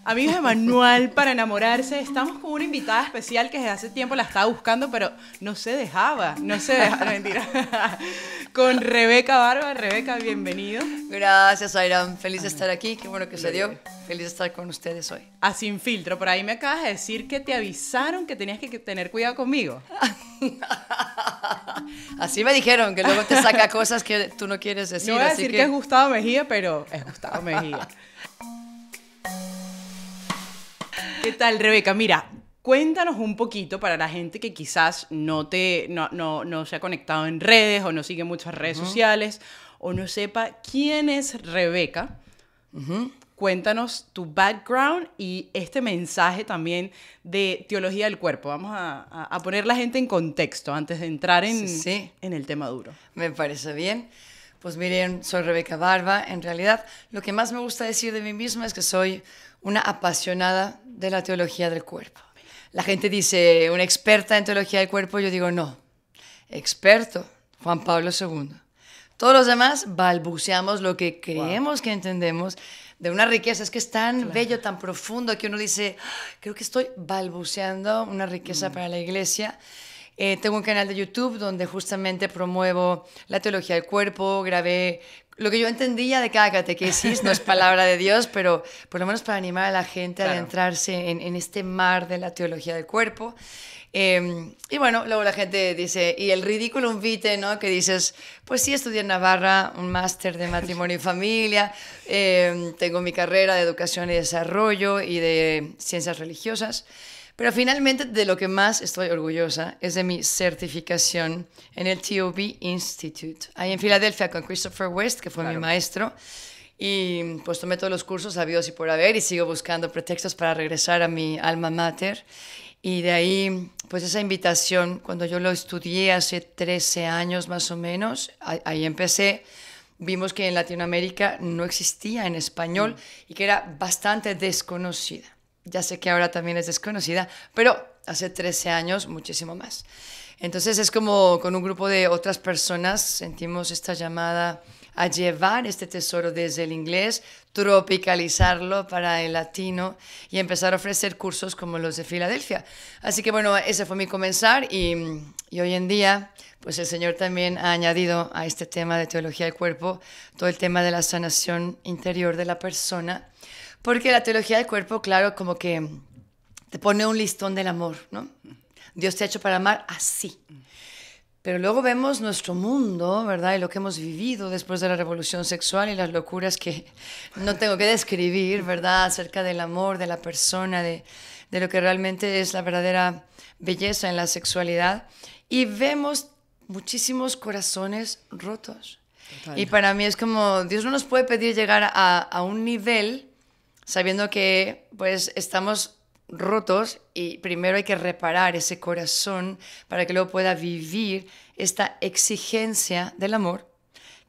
Amigos de Manual para Enamorarse, estamos con una invitada especial que desde hace tiempo la estaba buscando, pero no se dejaba, no, mentira. Con Rebeca Barba. Rebeca, bienvenido. Gracias, Ayram. Feliz de estar aquí, qué bueno que se dio. Feliz de estar con ustedes hoy. A Sin Filtro, por ahí me acabas de decir que te avisaron que tenías que tener cuidado conmigo. Así me dijeron, que luego te saca cosas que tú no quieres decir. No voy a decir que es Gustavo Mejía, pero es Gustavo Mejía. ¿Qué tal, Rebeca? Mira, cuéntanos un poquito para la gente que quizás no se ha conectado en redes o no sigue muchas redes sociales o no sepa quién es Rebeca. Cuéntanos tu background y este mensaje también de teología del cuerpo. Vamos a poner la gente en contexto antes de entrar en el tema duro. Me parece bien. Pues miren, soy Rebeca Barba. En realidad, lo que más me gusta decir de mí misma es que soy una apasionada de la teología del cuerpo. La gente dice, una experta en teología del cuerpo, yo digo, no. Experto, Juan Pablo II. Todos los demás balbuceamos lo que creemos que entendemos de una riqueza. Es que es tan bello, tan profundo que uno dice, creo que estoy balbuceando una riqueza para la iglesia. Tengo un canal de YouTube donde justamente promuevo la teología del cuerpo, grabé lo que yo entendía de cada catequesis, no es palabra de Dios, pero por lo menos para animar a la gente a adentrarse en este mar de la teología del cuerpo. Y bueno, luego la gente dice, y el ridículum vitae, ¿no? Que dices, pues sí, estudié en Navarra un máster de matrimonio y familia, tengo mi carrera de educación y desarrollo y de ciencias religiosas. Pero finalmente de lo que más estoy orgullosa es de mi certificación en el TOB Institute, ahí en Filadelfia con Christopher West, que fue mi maestro. Y pues tomé todos los cursos habidos y por haber y sigo buscando pretextos para regresar a mi alma mater. Y de ahí, pues esa invitación, cuando yo lo estudié hace 13 años más o menos, ahí empecé. Vimos que en Latinoamérica no existía en español y que era bastante desconocida. Ya sé que ahora también es desconocida, pero hace 13 años muchísimo más. Entonces es como con un grupo de otras personas sentimos esta llamada a llevar este tesoro desde el inglés, tropicalizarlo para el latino y empezar a ofrecer cursos como los de Filadelfia. Así que bueno, ese fue mi comenzar y hoy en día pues el Señor también ha añadido a este tema de teología del cuerpo todo el tema de la sanación interior de la persona. Porque la teología del cuerpo, claro, como que te pone un listón del amor, ¿no? Dios te ha hecho para amar así. Pero luego vemos nuestro mundo, ¿verdad? Y lo que hemos vivido después de la revolución sexual y las locuras que no tengo que describir, ¿verdad? Acerca del amor, de la persona, de lo que realmente es la verdadera belleza en la sexualidad. Y vemos muchísimos corazones rotos. Total. Y para mí es como, Dios no nos puede pedir llegar a un nivel sabiendo que pues estamos rotos y primero hay que reparar ese corazón para que luego pueda vivir esta exigencia del amor,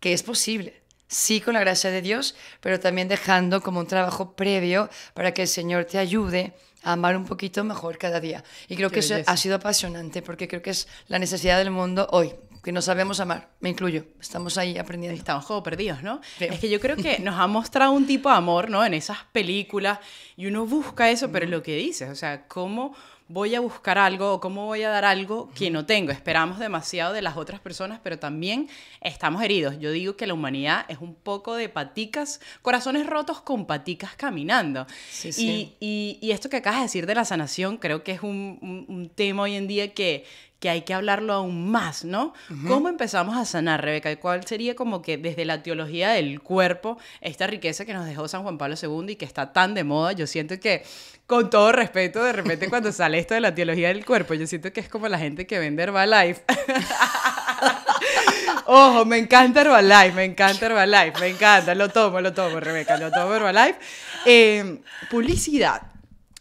que es posible, sí con la gracia de Dios, pero también dejando como un trabajo previo para que el Señor te ayude a amar un poquito mejor cada día. Y creo que eso ha sido apasionante porque creo que es la necesidad del mundo hoy, que no sabemos amar, me incluyo, estamos ahí aprendiendo. Estamos como perdidos, ¿no? Sí. Es que yo creo que nos ha mostrado un tipo de amor, ¿no? En esas películas, y uno busca eso, pero es lo que dices, o sea, ¿cómo voy a buscar algo o cómo voy a dar algo que no tengo? Esperamos demasiado de las otras personas, pero también estamos heridos. Yo digo que la humanidad es un poco de paticas, corazones rotos con paticas caminando. Sí, sí. Y esto que acabas de decir de la sanación, creo que es un tema hoy en día que hay que hablarlo aún más, ¿no? ¿Cómo empezamos a sanar, Rebeca? ¿Cuál sería como que desde la teología del cuerpo, esta riqueza que nos dejó San Juan Pablo II y que está tan de moda? Yo siento que, con todo respeto, de repente cuando sale esto de la teología del cuerpo, yo siento que es como la gente que vende Herbalife. Ojo, me encanta Herbalife, me encanta, lo tomo, Rebeca, lo tomo Herbalife. Publicidad.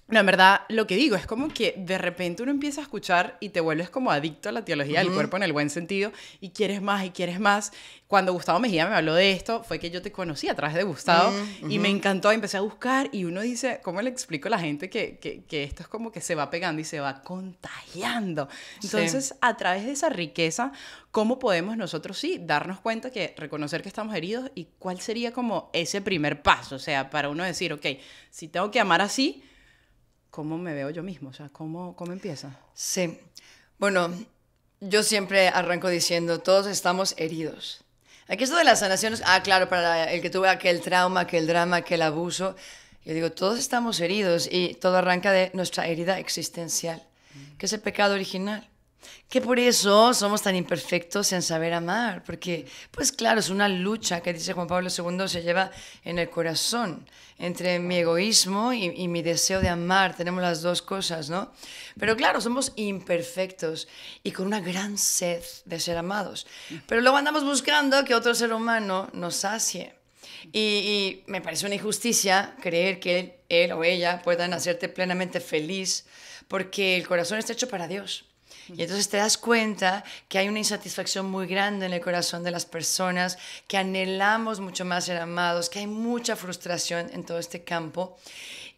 No, en verdad, lo que digo es como que de repente uno empieza a escuchar y te vuelves como adicto a la teología del cuerpo en el buen sentido y quieres más y quieres más. Cuando Gustavo Mejía me habló de esto, fue que yo te conocí a través de Gustavo y me encantó, empecé a buscar y uno dice, ¿cómo le explico a la gente que esto es como que se va pegando y se va contagiando? Entonces, Sí. a través de esa riqueza, ¿cómo podemos nosotros sí darnos cuenta que reconocer que estamos heridos y cuál sería como ese primer paso? O sea, para uno decir, ok, si tengo que amar así, ¿cómo me veo yo mismo? O sea, ¿cómo empieza? Sí. Bueno, yo siempre arranco diciendo, todos estamos heridos. Aquí esto de las sanaciones, claro, para el que tuve aquel trauma, aquel drama, aquel abuso, yo digo, todos estamos heridos y todo arranca de nuestra herida existencial, que es el pecado original. Que por eso somos tan imperfectos en saber amar, porque, pues claro, es una lucha que dice Juan Pablo II se lleva en el corazón, entre mi egoísmo y mi deseo de amar, tenemos las dos cosas, ¿no? Pero claro, somos imperfectos y con una gran sed de ser amados, pero luego andamos buscando que otro ser humano nos sacie. Y me parece una injusticia creer que él o ella puedan hacerte plenamente feliz, porque el corazón está hecho para Dios. Y entonces te das cuenta que hay una insatisfacción muy grande en el corazón de las personas, que anhelamos mucho más ser amados, que hay mucha frustración en todo este campo.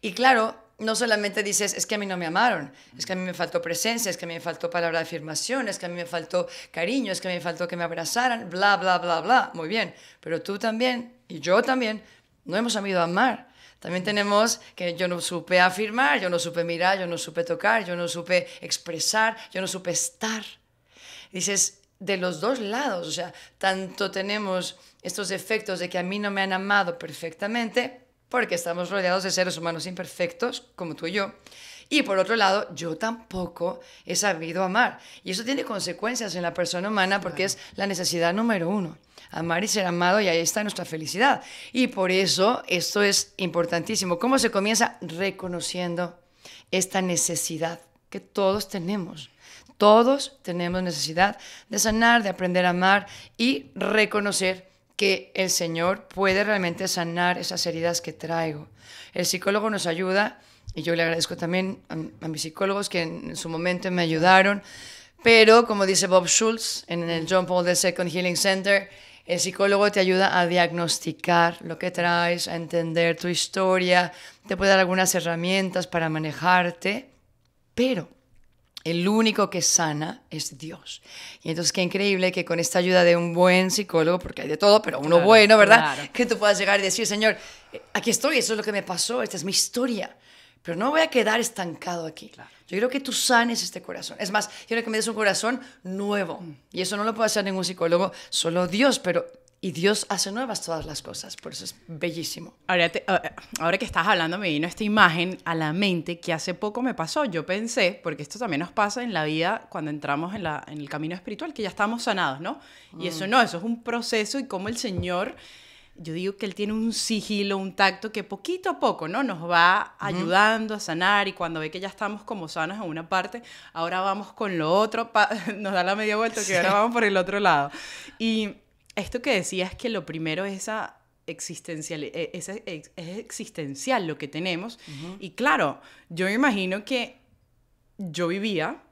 Y claro, no solamente dices, es que a mí no me amaron, es que a mí me faltó presencia, es que a mí me faltó palabra de afirmación, es que a mí me faltó cariño, es que a mí me faltó que me abrazaran, bla, bla, bla, bla. Muy bien, pero tú también y yo también no hemos sabido amar. También tenemos que yo no supe afirmar, yo no supe mirar, yo no supe tocar, yo no supe expresar, yo no supe estar. Dices, de los dos lados, o sea, tanto tenemos estos efectos de que a mí no me han amado perfectamente, porque estamos rodeados de seres humanos imperfectos, como tú y yo, y por otro lado, yo tampoco he sabido amar. Y eso tiene consecuencias en la persona humana porque es la necesidad número uno. Amar y ser amado, y ahí está nuestra felicidad. Y por eso esto es importantísimo. ¿Cómo se comienza? Reconociendo esta necesidad que todos tenemos. Todos tenemos necesidad de sanar, de aprender a amar y reconocer que el Señor puede realmente sanar esas heridas que traigo. El psicólogo nos ayuda, y yo le agradezco también a mis psicólogos que en su momento me ayudaron, pero como dice Bob Schultz en el John Paul II Healing Center, el psicólogo te ayuda a diagnosticar lo que traes, a entender tu historia, te puede dar algunas herramientas para manejarte, pero el único que sana es Dios. Y entonces qué increíble que con esta ayuda de un buen psicólogo, porque hay de todo, pero uno bueno, ¿verdad? Claro. Que tú puedas llegar y decir, Señor, aquí estoy, eso es lo que me pasó, esta es mi historia, pero no voy a quedar estancado aquí. Claro. Yo quiero que tú sanes este corazón. Es más, quiero que me des un corazón nuevo. Y eso no lo puede hacer ningún psicólogo, solo Dios, pero... Y Dios hace nuevas todas las cosas, por eso es bellísimo. Ahora que estás hablando, me vino esta imagen a la mente que hace poco me pasó. Yo pensé, porque esto también nos pasa en la vida cuando entramos en el camino espiritual, que ya estamos sanados, ¿no? Y eso no, eso es un proceso y como el Señor... Yo digo que Él tiene un sigilo, un tacto que poquito a poco, ¿no? Nos va ayudando a sanar y cuando ve que ya estamos como sanos en una parte, ahora vamos con lo otro, nos da la media vuelta que ahora vamos por el otro lado. Y esto que decías que lo primero es esa existencial, es existencial lo que tenemos. Y claro, yo me imagino que yo vivía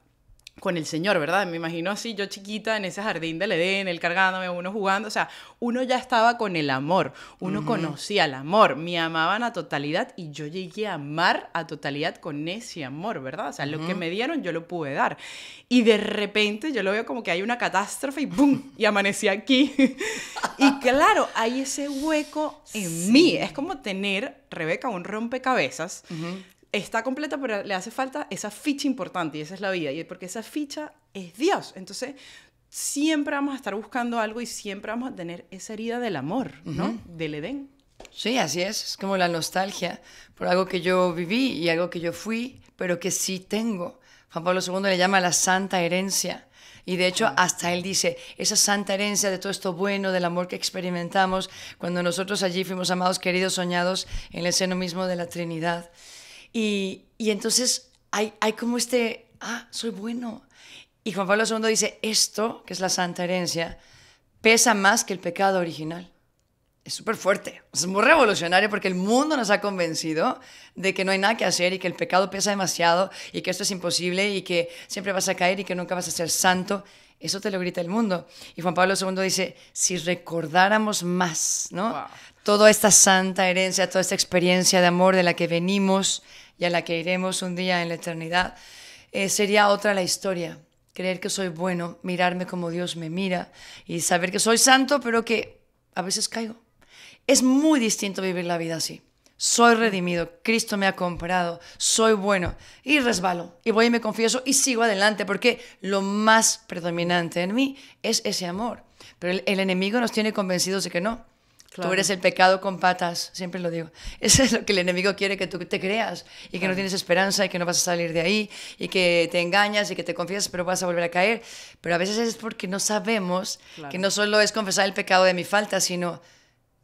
con el Señor, ¿verdad? Me imagino así, yo chiquita en ese jardín del Edén, él cargándome, uno jugando, o sea, uno ya estaba con el amor, uno conocía el amor, me amaban a totalidad y yo llegué a amar a totalidad con ese amor, ¿verdad? O sea, lo que me dieron yo lo pude dar. Y de repente yo lo veo como que hay una catástrofe y ¡pum! Y amanecí aquí. Y claro, hay ese hueco en mí. Es como tener, Rebeca, un rompecabezas. Está completa, pero le hace falta esa ficha importante y esa es la vida. Y porque esa ficha es Dios. Entonces, siempre vamos a estar buscando algo y siempre vamos a tener esa herida del amor, ¿no? Del Edén. Sí, así es como la nostalgia por algo que yo viví y algo que yo fui, pero que sí tengo. Juan Pablo II le llama la santa herencia. Y de hecho, hasta él dice, esa santa herencia de todo esto bueno, del amor que experimentamos, cuando nosotros allí fuimos amados, queridos, soñados en el seno mismo de la Trinidad. Y entonces hay como soy bueno. Y Juan Pablo II dice, esto, que es la santa herencia, pesa más que el pecado original. es súper fuerte, es muy revolucionario porque el mundo nos ha convencido de que no hay nada que hacer y que el pecado pesa demasiado y que esto es imposible y que siempre vas a caer y que nunca vas a ser santo. Eso te lo grita el mundo. Y Juan Pablo II dice, si recordáramos más, ¿no? Wow. Toda esta santa herencia, toda esta experiencia de amor de la que venimos y a la que iremos un día en la eternidad, sería otra la historia. Creer que soy bueno, mirarme como Dios me mira y saber que soy santo, pero que a veces caigo. Es muy distinto vivir la vida así. Soy redimido, Cristo me ha comprado, soy bueno y resbalo y voy y me confieso y sigo adelante porque lo más predominante en mí es ese amor. Pero el enemigo nos tiene convencidos de que no. Claro. Tú eres el pecado con patas, siempre lo digo. Eso es lo que el enemigo quiere, que tú te creas y que no tienes esperanza y que no vas a salir de ahí y que te engañas y que te confiesas pero vas a volver a caer. Pero a veces es porque no sabemos que no solo es confesar el pecado de mi falta, sino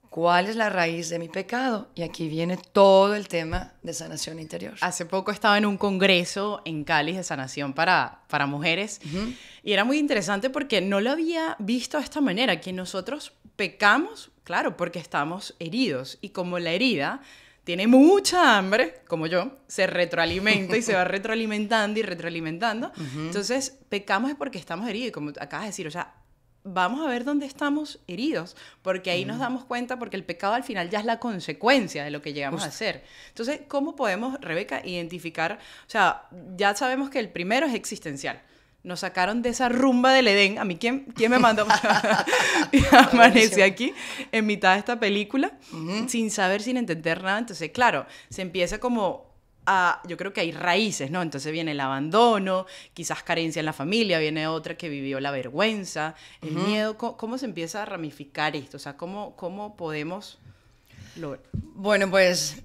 ¿cuál es la raíz de mi pecado? Y aquí viene todo el tema de sanación interior. Hace poco estaba en un congreso en Cali de sanación para mujeres y era muy interesante porque no lo había visto de esta manera, que nosotros pecamos, claro, porque estamos heridos y como la herida tiene mucha hambre, como yo, se retroalimenta y se va retroalimentando y retroalimentando. Entonces, pecamos es porque estamos heridos y como acabas de decir, o sea, vamos a ver dónde estamos heridos, porque ahí nos damos cuenta, porque el pecado al final ya es la consecuencia de lo que llegamos a hacer. Entonces, ¿cómo podemos, Rebeca, identificar? O sea, ya sabemos que el primero es existencial. Nos sacaron de esa rumba del Edén. A mí, ¿quién me mandó? Y amanecí aquí, en mitad de esta película, sin saber, sin entender nada. Entonces, claro, se empieza como yo creo que hay raíces, ¿no? Entonces viene el abandono, quizás carencia en la familia, viene otra que vivió la vergüenza, el miedo. ¿Cómo se empieza a ramificar esto? O sea, ¿cómo podemos lograr? Bueno, pues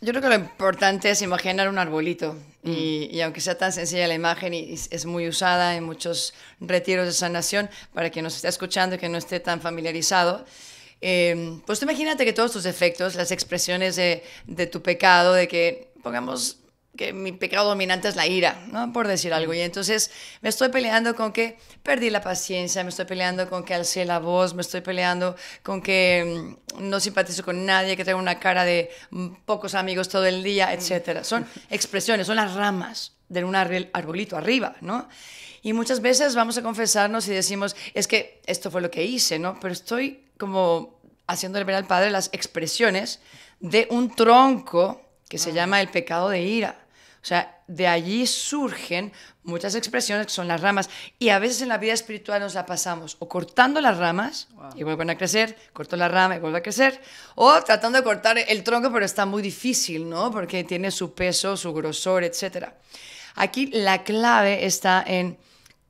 yo creo que lo importante es imaginar un arbolito y aunque sea tan sencilla la imagen y es muy usada en muchos retiros de sanación, para quien nos esté escuchando y que no esté tan familiarizado, pues tú imagínate que todos tus defectos, las expresiones de tu pecado, de que pongamos que mi pecado dominante es la ira, ¿no? Por decir algo. Y entonces me estoy peleando con que perdí la paciencia, me estoy peleando con que alcé la voz, me estoy peleando con que no simpatizo con nadie, que tengo una cara de pocos amigos todo el día, etc. Son expresiones, son las ramas de un arbolito arriba, ¿no? Y muchas veces vamos a confesarnos y decimos, es que esto fue lo que hice, ¿no? Pero estoy como haciéndole ver al Padre las expresiones de un tronco que se llama el pecado de ira. O sea, de allí surgen muchas expresiones que son las ramas. Y a veces en la vida espiritual nos la pasamos o cortando las ramas y vuelven a crecer, corto la rama y vuelve a crecer, o tratando de cortar el tronco, pero está muy difícil, ¿no? Porque tiene su peso, su grosor, etc. Aquí la clave está en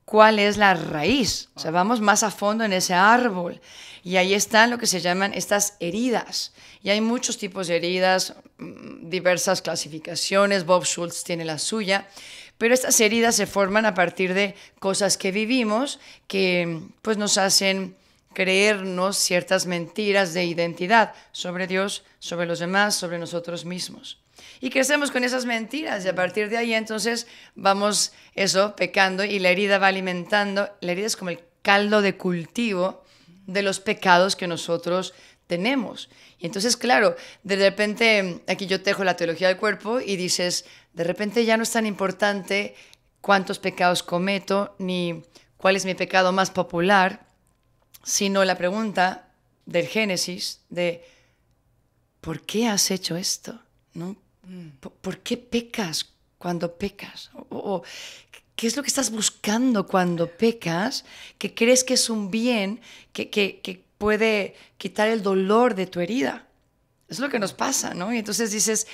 cuál es la raíz. O sea, vamos más a fondo en ese árbol. Y ahí están lo que se llaman estas heridas. Y hay muchos tipos de heridas, diversas clasificaciones. Bob Schultz tiene la suya. Pero estas heridas se forman a partir de cosas que vivimos que pues, nos hacen creernos ciertas mentiras de identidad sobre Dios, sobre los demás, sobre nosotros mismos. Y crecemos con esas mentiras y a partir de ahí entonces vamos pecando y la herida va alimentando. La herida es como el caldo de cultivo de los pecados que nosotros tenemos. Y entonces, claro, de repente, aquí yo tejo la teología del cuerpo y dices, de repente ya no es tan importante cuántos pecados cometo ni cuál es mi pecado más popular, sino la pregunta del Génesis de ¿por qué has hecho esto? ¿No? ¿Por qué pecas cuando pecas? ¿Qué es lo que estás buscando cuando pecas? Que crees que es un bien que puede quitar el dolor de tu herida. Es lo que nos pasa, ¿no? Y entonces dices,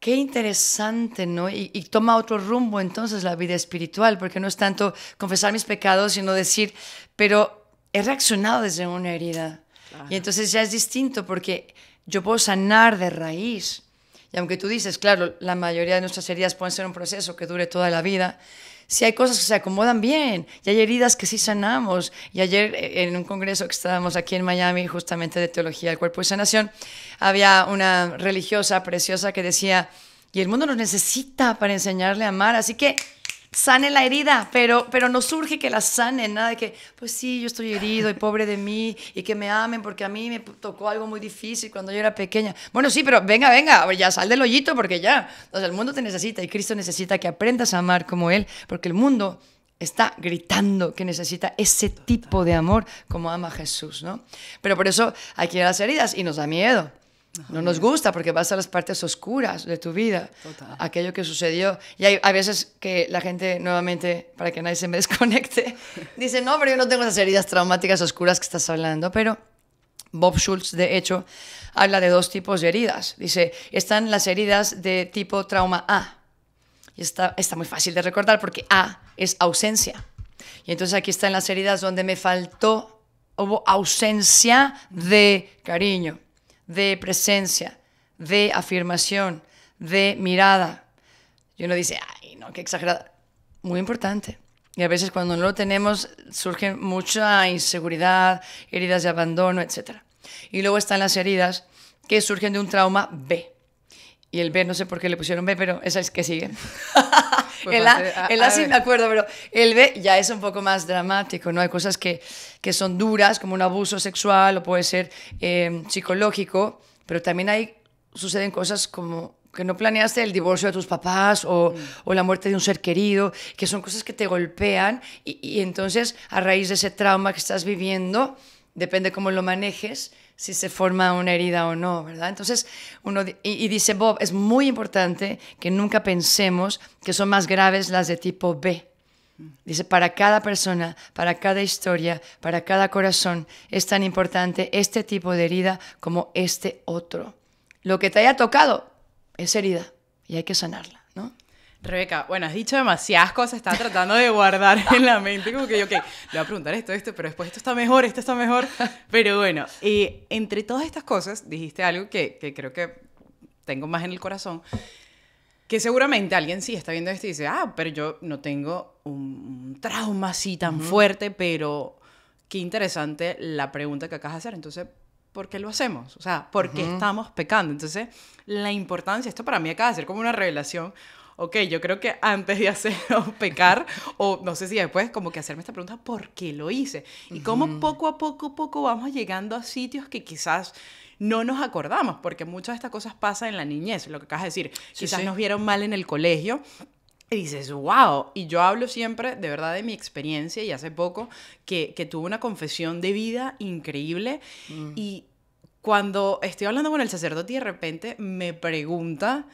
qué interesante, ¿no? Y toma otro rumbo entonces la vida espiritual, porque no es tanto confesar mis pecados, sino decir, pero he reaccionado desde una herida. Ajá. Y entonces ya es distinto porque yo puedo sanar de raíz. Y aunque tú dices, claro, la mayoría de nuestras heridas pueden ser un proceso que dure toda la vida, sí hay cosas que se acomodan bien y hay heridas que sí sanamos. Y ayer en un congreso que estábamos aquí en Miami, justamente de Teología del Cuerpo y Sanación, había una religiosa preciosa que decía, y el mundo nos necesita para enseñarle a amar, así que sane la herida, pero no surge que la sane, nada de que, pues sí, yo estoy herido y pobre de mí y que me amen porque a mí me tocó algo muy difícil cuando yo era pequeña. Bueno, sí, pero venga, ya sal del hoyito porque ya, o sea, el mundo te necesita y Cristo necesita que aprendas a amar como Él, porque el mundo está gritando que necesita ese tipo de amor como ama Jesús, ¿no? Pero por eso hay que ir a las heridas y nos da miedo. No nos gusta porque vas a las partes oscuras de tu vida, total, aquello que sucedió. Y hay veces que la gente, nuevamente, para que nadie se me desconecte, dice, no, pero yo no tengo esas heridas traumáticas oscuras que estás hablando. Pero Bob Schultz, de hecho, habla de 2 tipos de heridas. Dice, están las heridas de tipo trauma A. Y está muy fácil de recordar porque A es ausencia. Y entonces aquí están las heridas donde me faltó, hubo ausencia de cariño, de presencia, de afirmación, de mirada. Y uno dice, ay, no, qué exagerada. Muy importante. Y a veces cuando no lo tenemos surge mucha inseguridad, heridas de abandono, etc. Y luego están las heridas que surgen de un trauma B. Y el B, no sé por qué le pusieron B, pero esa es que sigue. Pues el A sí me acuerdo, pero el B ya es un poco más dramático, ¿no? Hay cosas que son duras, como un abuso sexual o puede ser psicológico, pero también suceden cosas como que no planeaste, el divorcio de tus papás o la muerte de un ser querido, que son cosas que te golpean y entonces a raíz de ese trauma que estás viviendo, depende cómo lo manejes, si se forma una herida o no, ¿verdad? Entonces, y dice Bob, es muy importante que nunca pensemos que son más graves las de tipo B. Dice, para cada persona, para cada historia, para cada corazón, es tan importante este tipo de herida como este otro. Lo que te haya tocado es herida y hay que sanarla, ¿no? Rebeca, bueno, has dicho demasiadas cosas, estaba tratando de guardar en la mente, como que yo, ok, le voy a preguntar esto, pero después esto está mejor, pero bueno, entre todas estas cosas dijiste algo que creo que tengo más en el corazón, que seguramente alguien sí está viendo esto y dice, pero yo no tengo un trauma así tan fuerte, pero qué interesante la pregunta que acabas de hacer, entonces, ¿por qué lo hacemos? O sea, ¿por qué estamos pecando? Entonces, la importancia, esto para mí acaba de ser como una revelación. Ok, yo creo que antes de hacer o pecar, o no sé si después, como que hacerme esta pregunta, ¿por qué lo hice? Y cómo poco a poco vamos llegando a sitios que quizás no nos acordamos, porque muchas de estas cosas pasan en la niñez, lo que acabas de decir. Quizás nos vieron mal en el colegio, y dices, wow, y yo hablo siempre de verdad de mi experiencia, y hace poco que tuve una confesión de vida increíble, y cuando estoy hablando con el sacerdote y de repente me pregunta...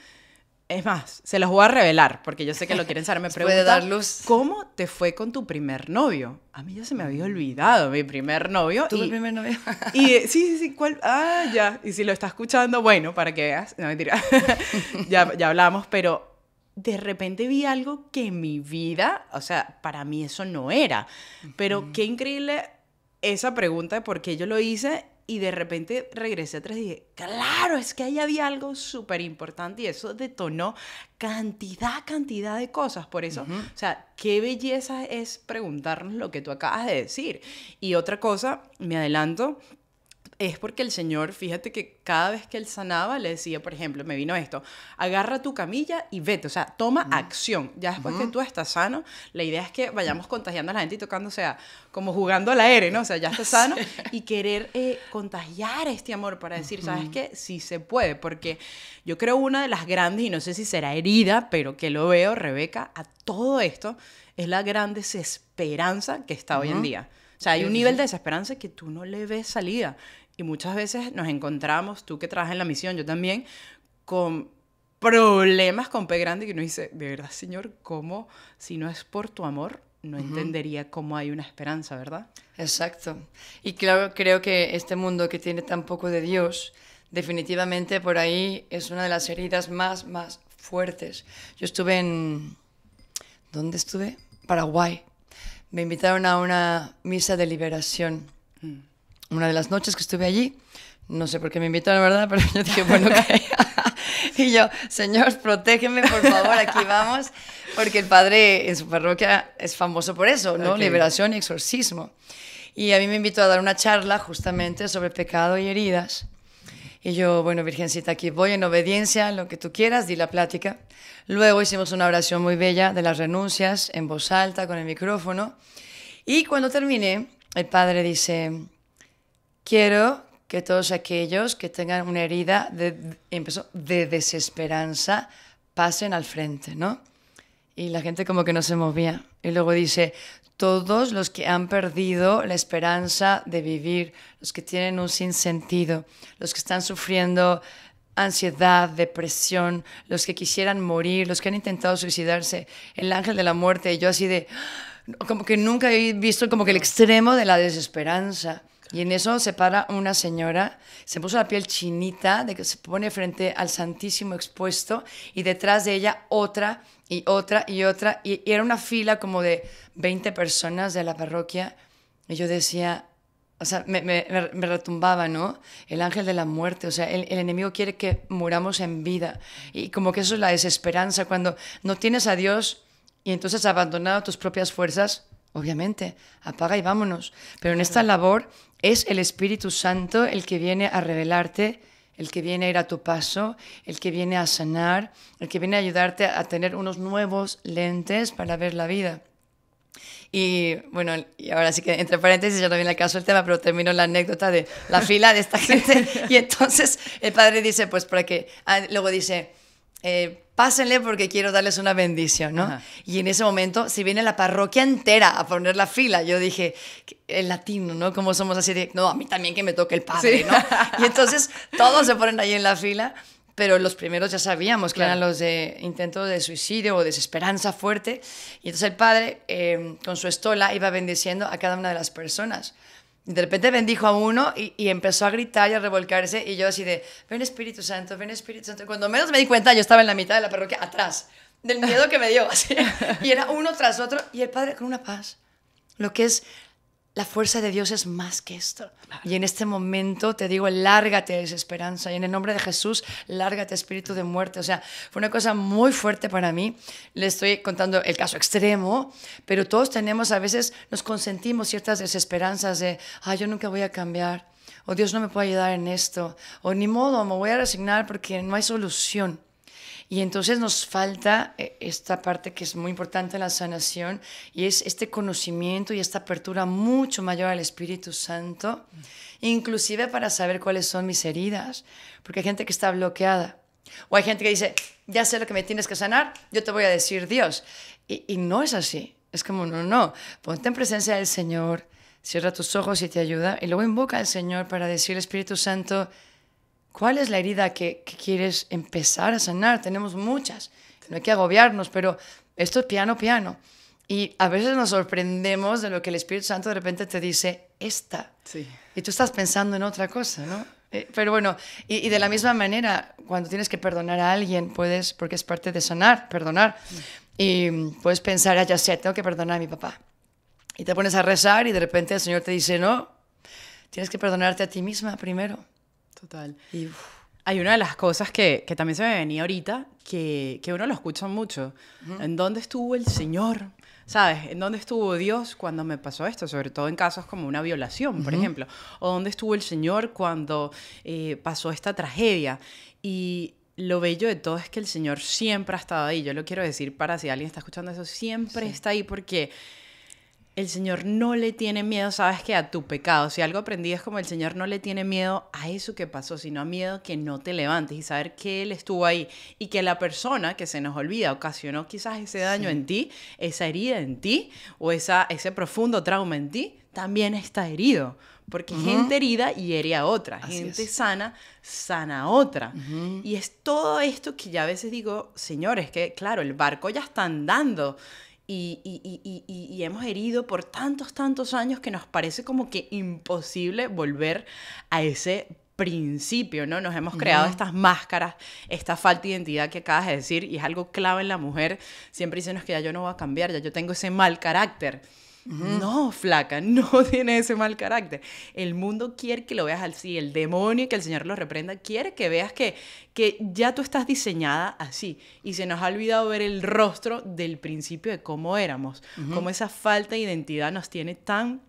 Es más, se los voy a revelar, porque yo sé que lo quieren saber. Me pregunta, ¿cómo te fue con tu primer novio? A mí ya se me había olvidado mi primer novio. ¿Tu primer novio? Sí, ¿cuál? Ya. Y si lo está escuchando, bueno, para que veas. No, mentira. ya hablamos, pero de repente vi algo que en mi vida, o sea, para mí eso no era. Pero qué increíble esa pregunta de por qué yo lo hice. Y de repente regresé atrás y dije, claro, es que ahí había algo súper importante y eso detonó cantidad de cosas. Por eso, o sea, qué belleza es preguntarnos lo que tú acabas de decir. Y otra cosa, me adelanto, es porque el Señor, fíjate que cada vez que Él sanaba, le decía, por ejemplo, me vino esto, agarra tu camilla y vete, o sea, toma acción. Ya después que tú estás sano, la idea es que vayamos contagiando a la gente y tocando, o sea, como jugando al aire, ¿no? O sea, ya estás sano y querer contagiar este amor para decir, ¿sabes qué? Sí se puede, porque yo creo una de las grandes, y no sé si será herida, pero que lo veo, Rebeca, a todo esto, es la gran desesperanza que está hoy en día. O sea, hay un nivel de desesperanza que tú no le ves salida. Y muchas veces nos encontramos, tú que trabajas en la misión, yo también, con problemas con P grande que uno dice, de verdad, Señor, ¿cómo, si no es por tu amor, no entendería cómo hay una esperanza, ¿verdad? Exacto. Y claro, creo que este mundo que tiene tan poco de Dios, definitivamente por ahí es una de las heridas más fuertes. Yo estuve en... ¿Dónde estuve? Paraguay. Me invitaron a una misa de liberación. Una de las noches que estuve allí, no sé por qué me invitaron, ¿verdad? Pero yo dije, bueno, ok. Y yo, Señor, protégeme, por favor, aquí vamos. Porque el padre en su parroquia es famoso por eso, ¿no? Okay. Liberación y exorcismo. Y a mí me invitó a dar una charla justamente sobre pecado y heridas. Y yo, bueno, Virgencita, aquí voy en obediencia, lo que tú quieras, di la plática. Luego hicimos una oración muy bella de las renuncias, en voz alta, con el micrófono. Y cuando terminé, el padre dice, quiero que todos aquellos que tengan una herida de desesperanza pasen al frente, ¿no? Y la gente como que no se movía. Y luego dice, todos los que han perdido la esperanza de vivir, los que tienen un sinsentido, los que están sufriendo ansiedad, depresión, los que quisieran morir, los que han intentado suicidarse, el ángel de la muerte, y yo así de, como que nunca he visto como que el extremo de la desesperanza. Y en eso se para una señora, se puso la piel chinita de que se pone frente al Santísimo expuesto y detrás de ella otra y otra y otra. Y era una fila como de 20 personas de la parroquia. Y yo decía, o sea, me retumbaba, ¿no? El ángel de la muerte, o sea, el enemigo quiere que muramos en vida. Y como que eso es la desesperanza, cuando no tienes a Dios y entonces has abandonado tus propias fuerzas, obviamente, apaga y vámonos. Pero en esta labor es el Espíritu Santo el que viene a revelarte, el que viene a ir a tu paso, el que viene a sanar, el que viene a ayudarte a tener unos nuevos lentes para ver la vida. Y bueno, y ahora sí que entre paréntesis, ya no viene al caso el tema, pero termino la anécdota de la fila de esta gente. Y entonces el padre dice, pues para que, luego dice, pásenle porque quiero darles una bendición, ¿no? Ajá. Y en ese momento se viene la parroquia entera a poner la fila. Yo dije, el latino, ¿no? Como somos así de, no, a mí también que me toque el padre, sí. ¿no? Y entonces todos se ponen ahí en la fila, pero los primeros ya sabíamos que claro. eran los de intento de suicidio o desesperanza fuerte. Y entonces el padre, con su estola, iba bendiciendo a cada una de las personas. Y de repente bendijo a uno y empezó a gritar y a revolcarse, y yo así de, ven Espíritu Santo, ven Espíritu Santo. Cuando menos me di cuenta, yo estaba en la mitad de la parroquia, atrás, del miedo que me dio, así. Y era uno tras otro, y el padre con una paz. Lo que es, la fuerza de Dios es más que esto. Claro. Y en este momento te digo, lárgate desesperanza, y en el nombre de Jesús, lárgate espíritu de muerte. O sea, fue una cosa muy fuerte para mí. Le estoy contando el caso extremo, pero todos tenemos, a veces nos consentimos ciertas desesperanzas de, yo nunca voy a cambiar, o Dios no me puede ayudar en esto, o ni modo, me voy a resignar porque no hay solución. Y entonces nos falta esta parte que es muy importante en la sanación, y es este conocimiento y esta apertura mucho mayor al Espíritu Santo, inclusive para saber cuáles son mis heridas, porque hay gente que está bloqueada, o hay gente que dice, ya sé lo que me tienes que sanar, yo te voy a decir Dios, y no es así, es como no, ponte en presencia del Señor, cierra tus ojos y te ayuda, y luego invoca al Señor para decir, Espíritu Santo, ¿cuál es la herida que quieres empezar a sanar? Tenemos muchas, no hay que agobiarnos, pero esto es piano. Y a veces nos sorprendemos de lo que el Espíritu Santo de repente te dice, esta. Sí. Y tú estás pensando en otra cosa, ¿no? Pero bueno, y de la misma manera, cuando tienes que perdonar a alguien, puedes, porque es parte de sanar, perdonar. Y puedes pensar, ya sé, tengo que perdonar a mi papá. Y te pones a rezar y de repente el Señor te dice, no, tienes que perdonarte a ti misma primero. Total. Hay una de las cosas que también se me venía ahorita, que uno lo escucha mucho. Uh-huh. ¿En dónde estuvo el Señor? ¿Sabes? ¿En dónde estuvo Dios cuando me pasó esto? Sobre todo en casos como una violación, por ejemplo. ¿O dónde estuvo el Señor cuando pasó esta tragedia? Y lo bello de todo es que el Señor siempre ha estado ahí. Yo lo quiero decir para si alguien está escuchando eso, siempre está ahí, porque el Señor no le tiene miedo, ¿sabes qué? A tu pecado. Si algo aprendí es como el Señor no le tiene miedo a eso que pasó, sino a miedo que no te levantes, y saber que Él estuvo ahí y que la persona que se nos olvida ocasionó quizás ese daño en ti, esa herida en ti, o ese profundo trauma en ti, también está herido. Porque gente herida hiere a otra, así gente sana a otra. Y es todo esto que ya a veces digo, señores, que claro, el barco ya está andando, y hemos herido por tantos años que nos parece como que imposible volver a ese principio, ¿no? Nos hemos creado estas máscaras, esta falta de identidad que acabas de decir, y es algo clave en la mujer. Siempre dicen que ya yo no voy a cambiar, ya yo tengo ese mal carácter. No, flaca, no tiene ese mal carácter. El mundo quiere que lo veas así, el demonio, que el Señor lo reprenda, quiere que veas que ya tú estás diseñada así, y se nos ha olvidado ver el rostro del principio de cómo éramos, cómo esa falta de identidad nos tiene tan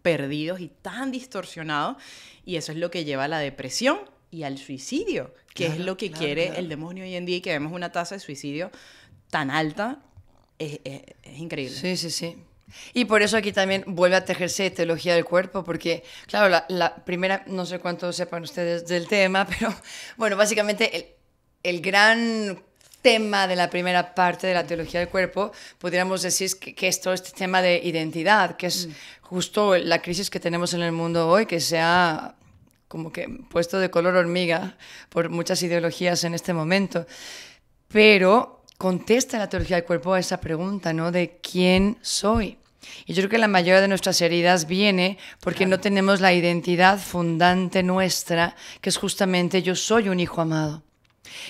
perdidos y tan distorsionados, y eso es lo que lleva a la depresión y al suicidio, que es lo que quiere el demonio hoy en día, y que vemos una tasa de suicidio tan alta, es increíble. Sí, sí, sí. Y por eso aquí también vuelve a tejerse teología del cuerpo, porque, claro, la primera, no sé cuánto sepan ustedes del tema, pero, bueno, básicamente el gran tema de la primera parte de la teología del cuerpo, podríamos decir que es todo este tema de identidad, que es justo la crisis que tenemos en el mundo hoy, que se ha como que puesto de color hormiga por muchas ideologías en este momento. Pero contesta la teología del cuerpo a esa pregunta, ¿no? De quién soy. Y yo creo que la mayoría de nuestras heridas viene porque no tenemos la identidad fundante nuestra, que es justamente yo soy un hijo amado.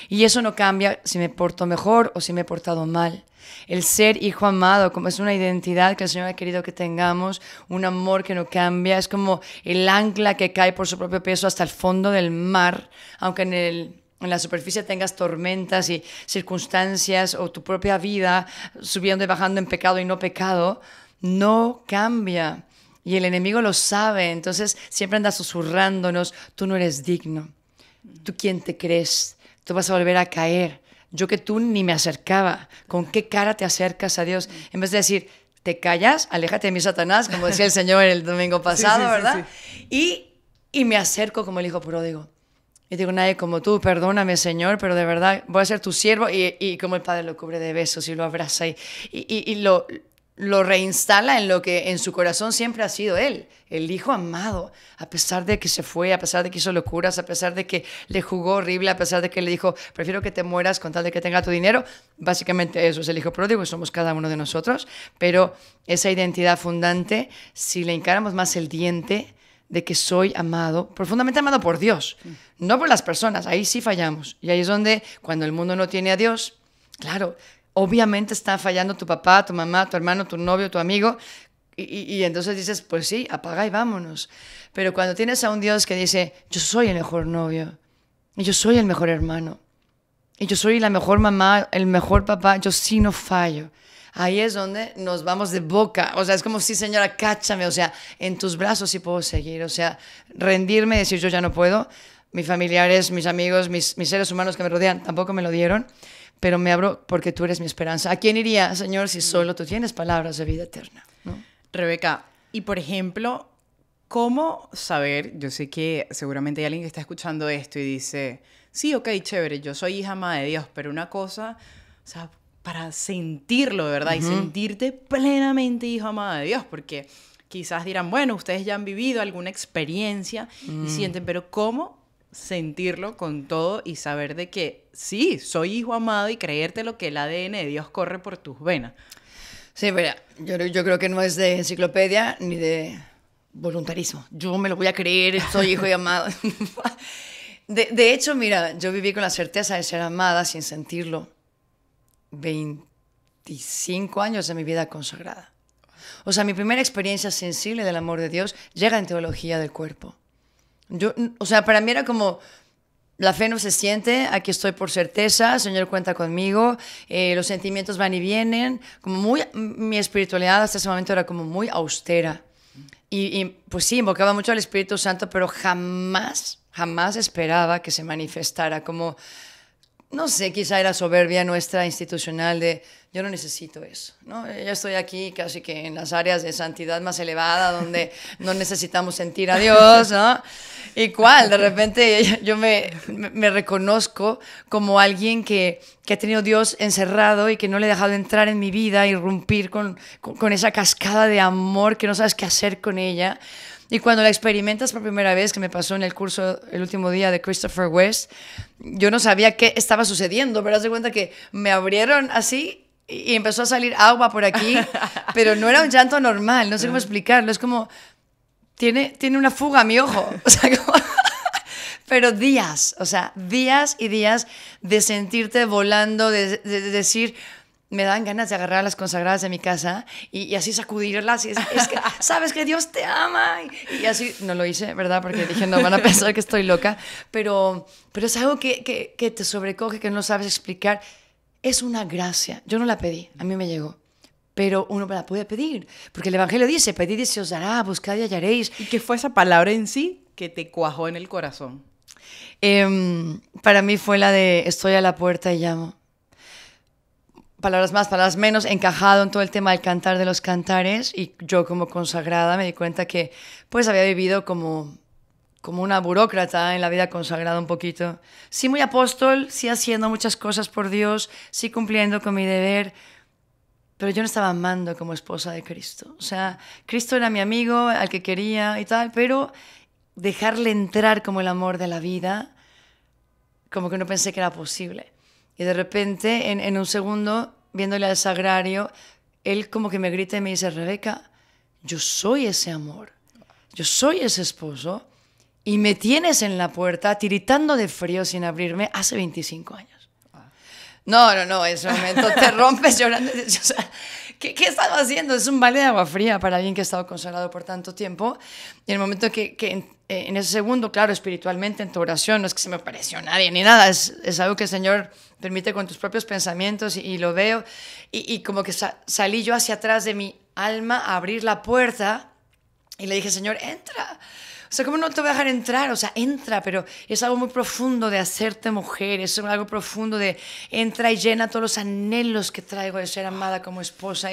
Y eso no cambia si me porto mejor o si me he portado mal. El ser hijo amado, como es una identidad que el Señor ha querido que tengamos, un amor que no cambia, es como el ancla que cae por su propio peso hasta el fondo del mar, aunque en la superficie tengas tormentas y circunstancias o tu propia vida subiendo y bajando en pecado y no pecado, no cambia. Y el enemigo lo sabe, entonces siempre anda susurrándonos, tú no eres digno, tú quién te crees, tú vas a volver a caer. Yo que tú ni me acercaba. ¿Con qué cara te acercas a Dios? En vez de decir, te callas, aléjate de mí, Satanás, como decía el Señor el domingo pasado, sí, ¿verdad? Sí. Y me acerco como el hijo pródigo. Y digo, nadie como tú, perdóname, Señor, pero de verdad voy a ser tu siervo. Y como el Padre lo cubre de besos y lo abraza y lo reinstala en lo que en su corazón siempre ha sido él, el hijo amado, a pesar de que se fue, a pesar de que hizo locuras, a pesar de que le jugó horrible, a pesar de que le dijo, prefiero que te mueras con tal de que tenga tu dinero. Básicamente eso es el hijo pródigo y somos cada uno de nosotros, pero esa identidad fundante, si le encaramos más el diente de que soy amado, profundamente amado por Dios, no por las personas, ahí sí fallamos. Y ahí es donde, cuando el mundo no tiene a Dios, claro, obviamente está fallando tu papá, tu mamá, tu hermano, tu novio, tu amigo, y entonces dices, pues sí, apaga y vámonos. Pero cuando tienes a un Dios que dice, yo soy el mejor novio, y yo soy el mejor hermano, y yo soy la mejor mamá, el mejor papá, yo sí no fallo. Ahí es donde nos vamos de boca. O sea, es como, sí, señora, cáchame. O sea, en tus brazos sí puedo seguir. O sea, rendirme, decir yo ya no puedo. Mis familiares, mis amigos, mis seres humanos que me rodean tampoco me lo dieron. Pero me abro porque tú eres mi esperanza. ¿A quién iría, Señor, si solo tú tienes palabras de vida eterna? ¿No? Rebeca, y por ejemplo, ¿cómo saber? Yo sé que seguramente hay alguien que está escuchando esto y dice, sí, ok, chévere, yo soy hija amada de Dios, pero una cosa, o sea, para sentirlo, ¿verdad? Y sentirte plenamente hijo amada de Dios, porque quizás dirán, bueno, ustedes ya han vivido alguna experiencia y sienten, pero ¿cómo sentirlo con todo y saber de que sí, soy hijo amado y creerte lo que el ADN de Dios corre por tus venas? Sí, mira, yo creo que no es de enciclopedia ni de voluntarismo. Yo me lo voy a creer, soy hijo y amado. De hecho, mira, yo viví con la certeza de ser amada sin sentirlo 25 años de mi vida consagrada. O sea, mi primera experiencia sensible del amor de Dios llega en teología del cuerpo. O sea, para mí era como, la fe no se siente, aquí estoy por certeza, el Señor cuenta conmigo, los sentimientos van y vienen, como mi espiritualidad hasta ese momento era como muy austera. Y pues sí, invocaba mucho al Espíritu Santo, pero jamás esperaba que se manifestara como, no sé, quizá era soberbia nuestra institucional de yo no necesito eso, ¿no? Ya estoy aquí casi que en las áreas de santidad más elevada donde no necesitamos sentir a Dios, ¿no? ¿Y cuál? De repente yo me reconozco como alguien que ha tenido Dios encerrado y que no le he dejado entrar en mi vida, irrumpir con esa cascada de amor que no sabes qué hacer con ella. Y cuando la experimentas por primera vez, que me pasó en el curso el último día de Christopher West, yo no sabía qué estaba sucediendo, pero haz de cuenta que me abrieron así y empezó a salir agua por aquí, pero no era un llanto normal, no sé cómo explicarlo, es como, tiene una fuga mi ojo, o sea, pero días, o sea, días y días de sentirte volando, de decir, me dan ganas de agarrar a las consagradas de mi casa y así sacudirlas. Y es que sabes que Dios te ama. Y así, no lo hice, ¿verdad? Porque dije, no, van a pensar que estoy loca. Pero es algo que te sobrecoge, que no sabes explicar. Es una gracia. Yo no la pedí, a mí me llegó. Pero uno la puede pedir. Porque el Evangelio dice, pedid y se os dará, buscad y hallaréis. ¿Y qué fue esa palabra en sí que te cuajó en el corazón? Para mí fue la de estoy a la puerta y llamo. Palabras más, palabras menos, encajado en todo el tema del cantar de los cantares, y yo como consagrada me di cuenta que pues había vivido como una burócrata en la vida consagrada un poquito. Sí muy apóstol, sí haciendo muchas cosas por Dios, sí cumpliendo con mi deber, pero yo no estaba amando como esposa de Cristo. O sea, Cristo era mi amigo, al que quería y tal, pero dejarle entrar como el amor de la vida, como que no pensé que era posible. Y de repente, en un segundo, viéndole al sagrario, él como que me grita y me dice, Rebeca, yo soy ese amor, yo soy ese esposo, y me tienes en la puerta tiritando de frío sin abrirme hace 25 años. No, en ese momento te rompes llorando. O sea, ¿qué estaba haciendo? Es un balde de agua fría para alguien que ha estado consagrado por tanto tiempo. Y en el momento que en ese segundo, claro, espiritualmente, en tu oración, no es que se me apareció nadie ni nada, es algo que el Señor permite con tus propios pensamientos y lo veo. Y como que salí yo hacia atrás de mi alma a abrir la puerta y le dije, Señor, entra. O sea, ¿cómo no te voy a dejar entrar? O sea, entra, pero es algo muy profundo de hacerte mujer, es algo profundo de entra y llena todos los anhelos que traigo de ser amada como esposa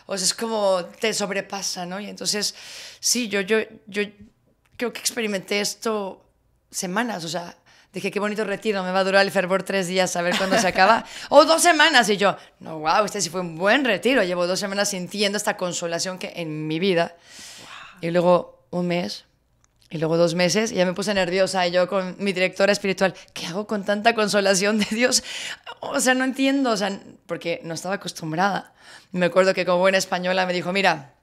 o sea, es como te sobrepasa, ¿no? Y entonces, sí, yo creo que experimenté esto semanas, o sea, dije, qué bonito retiro, me va a durar el fervor 3 días a ver cuándo se acaba. O 2 semanas, y yo, no, wow, este sí fue un buen retiro, llevo 2 semanas sintiendo esta consolación que en mi vida. Y luego 1 mes, y luego 2 meses, y ya me puse nerviosa, y yo con mi directora espiritual, ¿qué hago con tanta consolación de Dios? O sea, no entiendo, o sea, porque no estaba acostumbrada. Me acuerdo que como buena española me dijo, mira,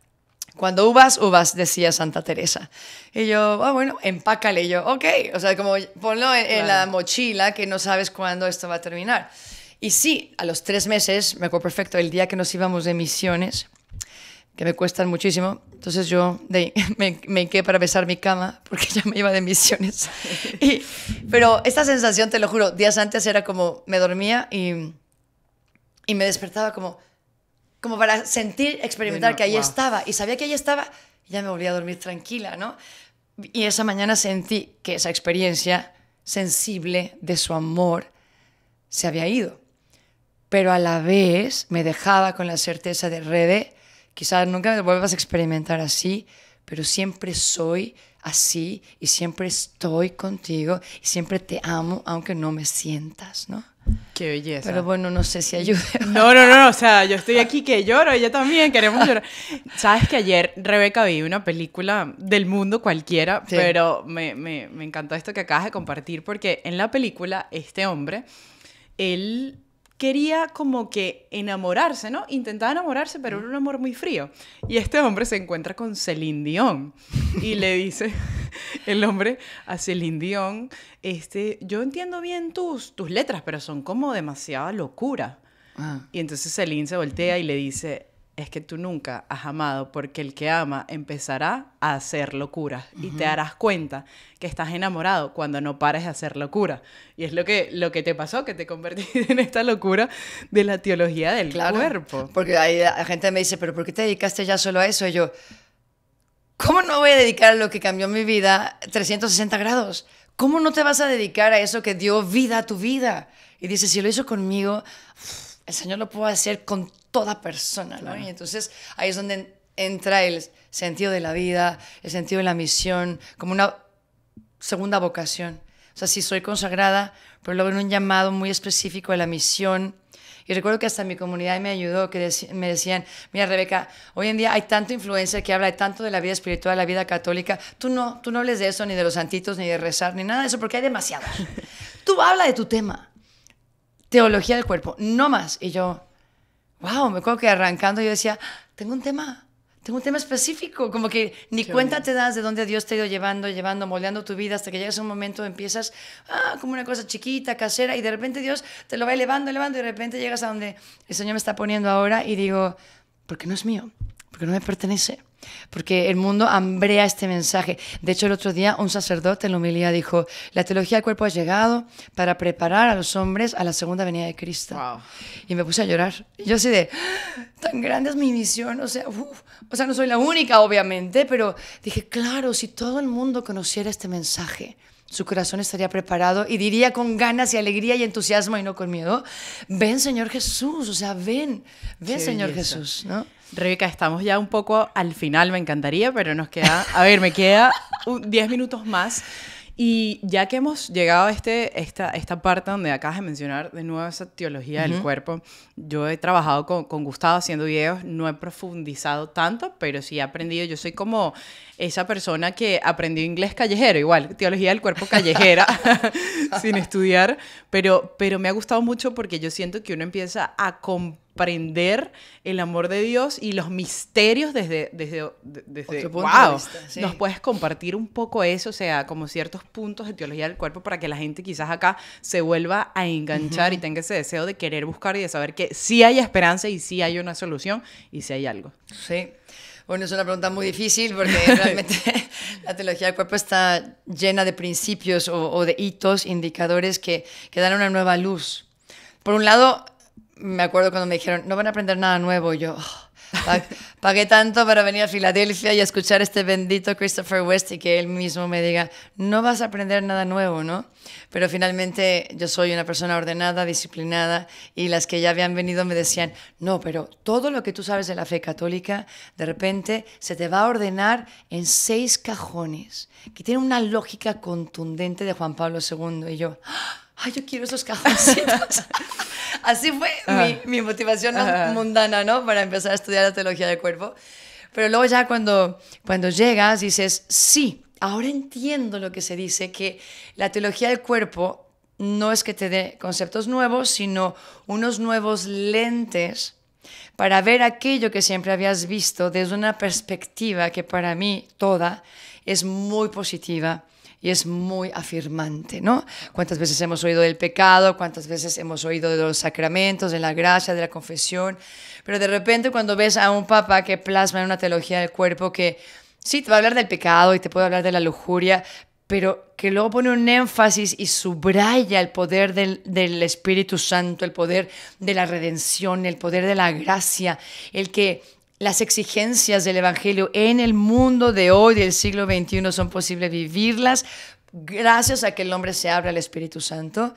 cuando uvas, decía Santa Teresa. Y yo, bueno, empácale. Y yo, ok, o sea, como ponlo en la mochila, que no sabes cuándo esto va a terminar. Y sí, a los 3 meses, me acuerdo perfecto, el día que nos íbamos de misiones, que me cuestan muchísimo. Entonces yo me quedé para besar mi cama porque ya me iba de misiones. Pero esta sensación, te lo juro, días antes era como me dormía y me despertaba como para sentir, experimentar que ahí estaba. Y sabía que ahí estaba y ya me volví a dormir tranquila, ¿no? Y esa mañana sentí que esa experiencia sensible de su amor se había ido. Pero a la vez me dejaba con la certeza de Rebe, quizás nunca me vuelvas a experimentar así, pero siempre soy así y siempre estoy contigo y siempre te amo aunque no me sientas, ¿no? Qué belleza. Pero bueno, no sé si ayuda. No, o sea, yo estoy aquí que lloro, ella también, queremos llorar. Sabes que ayer, Rebeca, vi una película del mundo cualquiera, sí, pero me encantó esto que acabas de compartir, porque en la película, este hombre, él quería como que enamorarse, ¿no? Intentaba enamorarse, pero era un amor muy frío. Y este hombre se encuentra con Celine Dion y le dice el hombre a Celine Dion, yo entiendo bien tus letras, pero son como demasiada locura. Y entonces Celine se voltea y le dice, es que tú nunca has amado, porque el que ama empezará a hacer locuras y te darás cuenta que estás enamorado cuando no pares de hacer locura. Y es lo que te pasó, que te convertiste en esta locura de la teología del cuerpo. Porque la gente me dice, ¿pero por qué te dedicaste ya solo a eso? Y yo, ¿cómo no voy a dedicar a lo que cambió mi vida 360 grados? ¿Cómo no te vas a dedicar a eso que dio vida a tu vida? Y dice, si lo hizo conmigo, el Señor lo puede hacer con toda persona, ¿no? Claro. Y entonces ahí es donde entra el sentido de la vida, el sentido de la misión, como una segunda vocación. O sea, sí soy consagrada, pero luego en un llamado muy específico a la misión. Y recuerdo que hasta mi comunidad me ayudó, que me decían, mira, Rebeca, hoy en día hay tanto influencer que habla tanto de la vida espiritual, la vida católica. Tú no hables de eso, ni de los santitos, ni de rezar, ni nada de eso, porque hay demasiado. Tú habla de tu tema. Teología del cuerpo, no más. Y yo, wow, me acuerdo que arrancando yo decía, tengo un tema específico, como que ni cuenta te das de dónde Dios te ha ido llevando, moldeando tu vida, hasta que llegas a un momento, empiezas como una cosa chiquita, casera, y de repente Dios te lo va elevando, y de repente llegas a donde el Señor me está poniendo ahora, y digo, ¿por qué no es mío? porque no me pertenece. Porque el mundo hambrea este mensaje. De hecho, el otro día un sacerdote en la homilía dijo, la teología del cuerpo ha llegado para preparar a los hombres a la segunda venida de Cristo. Wow. Y me puse a llorar. Y yo así de, tan grande es mi misión. O sea, no soy la única, obviamente, pero dije, claro, si todo el mundo conociera este mensaje, su corazón estaría preparado y diría con ganas y alegría y entusiasmo y no con miedo, ven Señor Jesús, o sea, ven Señor Jesús, ¿no? Rebeca, estamos ya un poco al final, me encantaría, pero nos queda, me queda 10 minutos más. Y ya que hemos llegado a esta parte donde acabas de mencionar de nuevo esa teología del cuerpo, yo he trabajado con Gustavo haciendo videos, no he profundizado tanto, pero sí he aprendido. Yo soy como esa persona que aprendió inglés callejero, igual, teología del cuerpo callejera, sin estudiar, pero me ha gustado mucho porque yo siento que uno empieza a comprender el amor de Dios y los misterios desde otro punto de vista, sí. ¿Nos puedes compartir un poco eso? O sea, como ciertos puntos de teología del cuerpo para que la gente quizás acá se vuelva a enganchar y tenga ese deseo de querer buscar y de saber que sí hay esperanza y sí hay una solución y sí hay algo. Sí. Bueno, es una pregunta muy difícil porque realmente la teología del cuerpo está llena de principios o de hitos, indicadores que dan una nueva luz. Por un lado, me acuerdo cuando me dijeron, no van a aprender nada nuevo. Y yo, pagué tanto para venir a Filadelfia y escuchar este bendito Christopher West y que él mismo me diga, no vas a aprender nada nuevo, ¿no? Pero finalmente yo soy una persona ordenada, disciplinada, y las que ya habían venido me decían, no, pero todo lo que tú sabes de la fe católica, de repente se te va a ordenar en 6 cajones, que tienen una lógica contundente de Juan Pablo II. Y yo, ay, yo quiero esos cajoncitos. Así fue mi motivación mundana, ¿no? Para empezar a estudiar la teología del cuerpo. Pero luego ya cuando llegas dices, sí, ahora entiendo lo que se dice, que la teología del cuerpo no es que te dé conceptos nuevos, sino unos nuevos lentes para ver aquello que siempre habías visto desde una perspectiva que para mí toda es muy positiva y es muy afirmante, ¿no? ¿Cuántas veces hemos oído del pecado? ¿Cuántas veces hemos oído de los sacramentos, de la gracia, de la confesión? Pero de repente cuando ves a un papa que plasma en una teología del cuerpo que sí, te va a hablar del pecado y te puede hablar de la lujuria, pero que luego pone un énfasis y subraya el poder del Espíritu Santo, el poder de la redención, el poder de la gracia, el que las exigencias del Evangelio en el mundo de hoy, del siglo XXI, son posibles vivirlas gracias a que el hombre se abre al Espíritu Santo.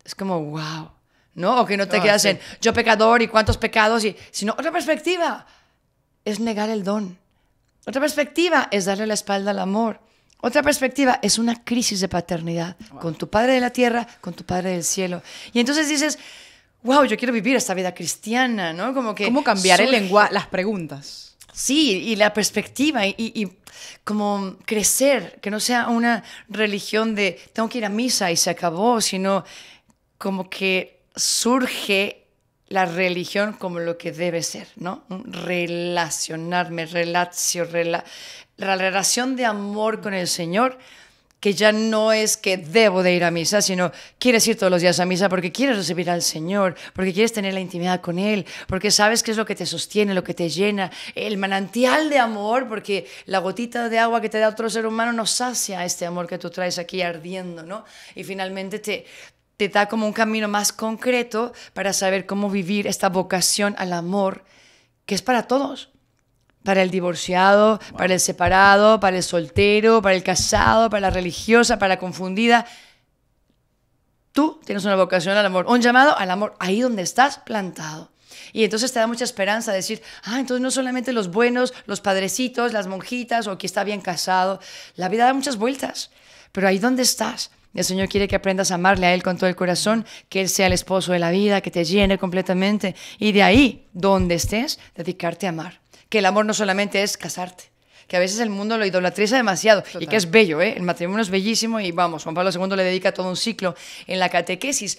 Es como, wow, ¿no? O que no te quedas en yo pecador y cuántos pecados, sino otra perspectiva es negar el don. Otra perspectiva es darle la espalda al amor. Otra perspectiva es una crisis de paternidad con tu Padre de la tierra, con tu Padre del cielo. Y entonces dices, wow, yo quiero vivir esta vida cristiana, ¿no? Como que ¿cómo cambiar el lenguaje, las preguntas? Sí, y la perspectiva y como crecer, que no sea una religión de tengo que ir a misa y se acabó, sino como que surge la religión como lo que debe ser, ¿no? Relacionarme, la relación de amor con el Señor, que ya no es que debo de ir a misa, sino quieres ir todos los días a misa porque quieres recibir al Señor, porque quieres tener la intimidad con Él, porque sabes qué es lo que te sostiene, lo que te llena, el manantial de amor, porque la gotita de agua que te da otro ser humano no sacia este amor que tú traes aquí ardiendo, ¿no? Y finalmente te da como un camino más concreto para saber cómo vivir esta vocación al amor, que es para todos. Para el divorciado, para el separado, para el soltero, para el casado, para la religiosa, para la confundida. Tú tienes una vocación al amor, un llamado al amor, ahí donde estás plantado. Y entonces te da mucha esperanza decir, entonces no solamente los buenos, los padrecitos, las monjitas o quien está bien casado. La vida da muchas vueltas, pero ahí donde estás. El Señor quiere que aprendas a amarle a Él con todo el corazón, que Él sea el esposo de la vida, que te llene completamente. Y de ahí, donde estés, dedicarte a amar. Que el amor no solamente es casarte, que a veces el mundo lo idolatriza demasiado. Total. Y que es bello, ¿eh? El matrimonio es bellísimo y vamos, Juan Pablo II le dedica todo un ciclo en la catequesis.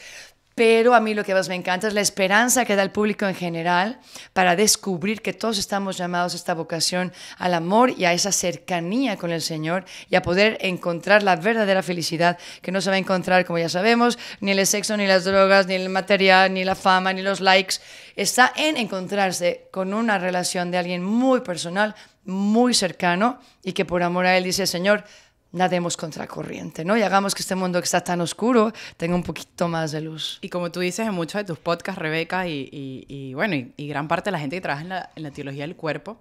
Pero a mí lo que más me encanta es la esperanza que da el público en general para descubrir que todos estamos llamados a esta vocación al amor y a esa cercanía con el Señor y a poder encontrar la verdadera felicidad que no se va a encontrar, como ya sabemos, ni el sexo, ni las drogas, ni el material, ni la fama, ni los likes. Está en encontrarse con una relación de alguien muy personal, muy cercano y que por amor a Él dice, Señor, nademos contracorriente, ¿no? Y hagamos que este mundo que está tan oscuro tenga un poquito más de luz. Y como tú dices en muchos de tus podcasts, Rebeca, bueno, y gran parte de la gente que trabaja en la teología del cuerpo,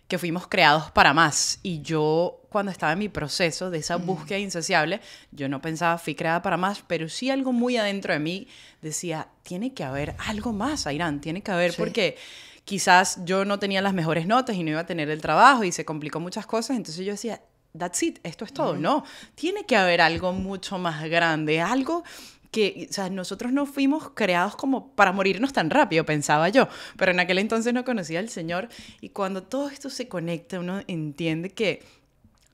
que fuimos creados para más. Y yo, cuando estaba en mi proceso de esa búsqueda insaciable, yo no pensaba, fui creada para más, pero sí algo muy adentro de mí decía, tiene que haber algo más, Airán, tiene que haber, porque quizás yo no tenía las mejores notas y no iba a tener el trabajo y se complicó muchas cosas, entonces yo decía, that's it, esto es todo. No, tiene que haber algo mucho más grande, algo que, o sea, nosotros no fuimos creados como para morirnos tan rápido, pensaba yo, pero en aquel entonces no conocía al Señor, y cuando todo esto se conecta, uno entiende que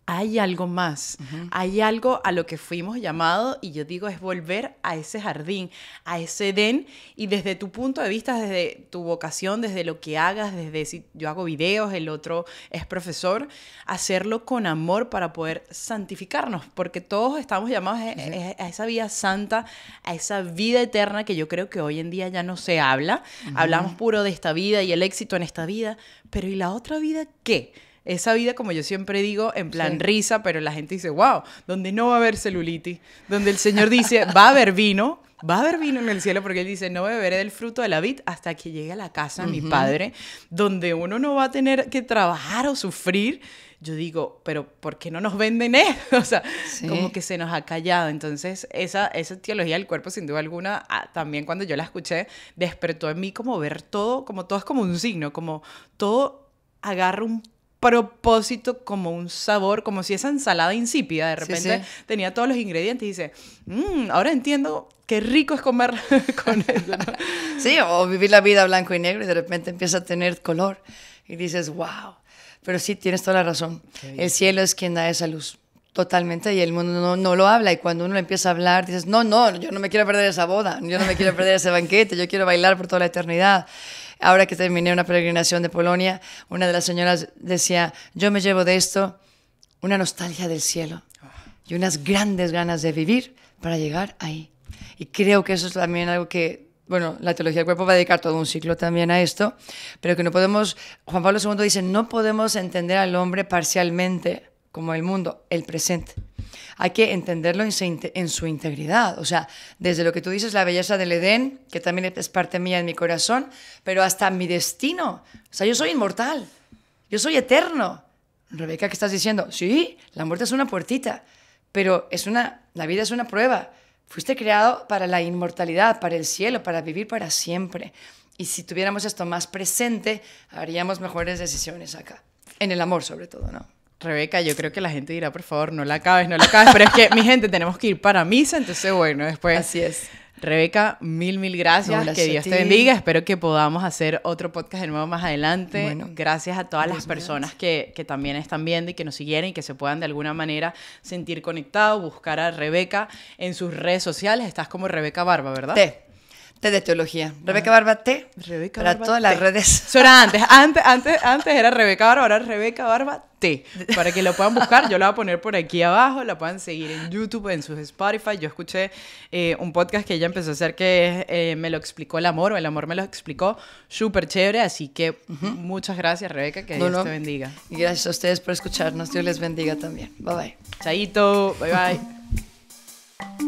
hay algo más, hay algo a lo que fuimos llamados, y yo digo, es volver a ese jardín, a ese Edén, y desde tu punto de vista, desde tu vocación, desde lo que hagas, desde si yo hago videos, el otro es profesor, hacerlo con amor para poder santificarnos, porque todos estamos llamados a esa vida santa, a esa vida eterna que yo creo que hoy en día ya no se habla. Hablamos puro de esta vida y el éxito en esta vida, pero ¿y la otra vida qué? Esa vida, como yo siempre digo, en plan risa, pero la gente dice, wow, donde no va a haber celulitis, donde el Señor dice, va a haber vino en el cielo, porque Él dice, no beberé del fruto de la vid hasta que llegue a la casa de mi Padre, donde uno no va a tener que trabajar o sufrir. Yo digo, pero ¿por qué no nos venden esto? O sea, como que se nos ha callado. Entonces, esa teología del cuerpo, sin duda alguna, también cuando yo la escuché, despertó en mí como ver todo es como un signo, como todo agarra un propósito, como un sabor, como si esa ensalada insípida de repente tenía todos los ingredientes y dice, ahora entiendo qué rico es comer con eso, ¿no? Sí, o vivir la vida blanco y negro y de repente empieza a tener color y dices, wow. Pero sí, tienes toda la razón. El cielo es quien da esa luz. Totalmente, y el mundo no lo habla, y cuando uno le empieza a hablar, dices, no, yo no me quiero perder esa boda, yo no me quiero perder ese banquete, yo quiero bailar por toda la eternidad. Ahora que terminé una peregrinación de Polonia, una de las señoras decía, yo me llevo de esto una nostalgia del cielo y unas grandes ganas de vivir para llegar ahí. Y creo que eso es también algo que, bueno, la teología del cuerpo va a dedicar todo un ciclo también a esto, pero que no podemos, Juan Pablo II dice, no podemos entender al hombre parcialmente como el mundo, el presente. Hay que entenderlo en su integridad. O sea, desde lo que tú dices, la belleza del Edén, que también es parte mía en mi corazón, pero hasta mi destino. O sea, yo soy inmortal, yo soy eterno. Rebeca, ¿qué estás diciendo? Sí, la muerte es una puertita, pero la vida es una prueba. Fuiste creado para la inmortalidad, para el cielo, para vivir para siempre. Y si tuviéramos esto más presente, haríamos mejores decisiones acá. En el amor, sobre todo, ¿no? Rebeca, yo creo que la gente dirá, por favor, no la acabes, pero es que, mi gente, tenemos que ir para misa, entonces, bueno, después... Así es. Rebeca, mil gracias, que Dios te bendiga, espero que podamos hacer otro podcast de nuevo más adelante. Bueno, gracias a todas las personas que también están viendo y que nos siguieron y que se puedan de alguna manera sentir conectados, buscar a Rebeca en sus redes sociales, estás como Rebeca Barba, ¿verdad? T de teología. Rebeca Barba T. Rebeca para Barba todas T. las redes. Eso era antes era Rebeca Barba, ahora Rebeca Barba T. Para que lo puedan buscar, yo la voy a poner por aquí abajo, la puedan seguir en YouTube, en sus Spotify. Yo escuché un podcast que ella empezó a hacer que Me lo explicó el amor, o el amor me lo explicó, súper chévere, así que muchas gracias, Rebeca, que Dios te bendiga. Y gracias a ustedes por escucharnos, Dios les bendiga también. Bye bye. Chaito, bye bye.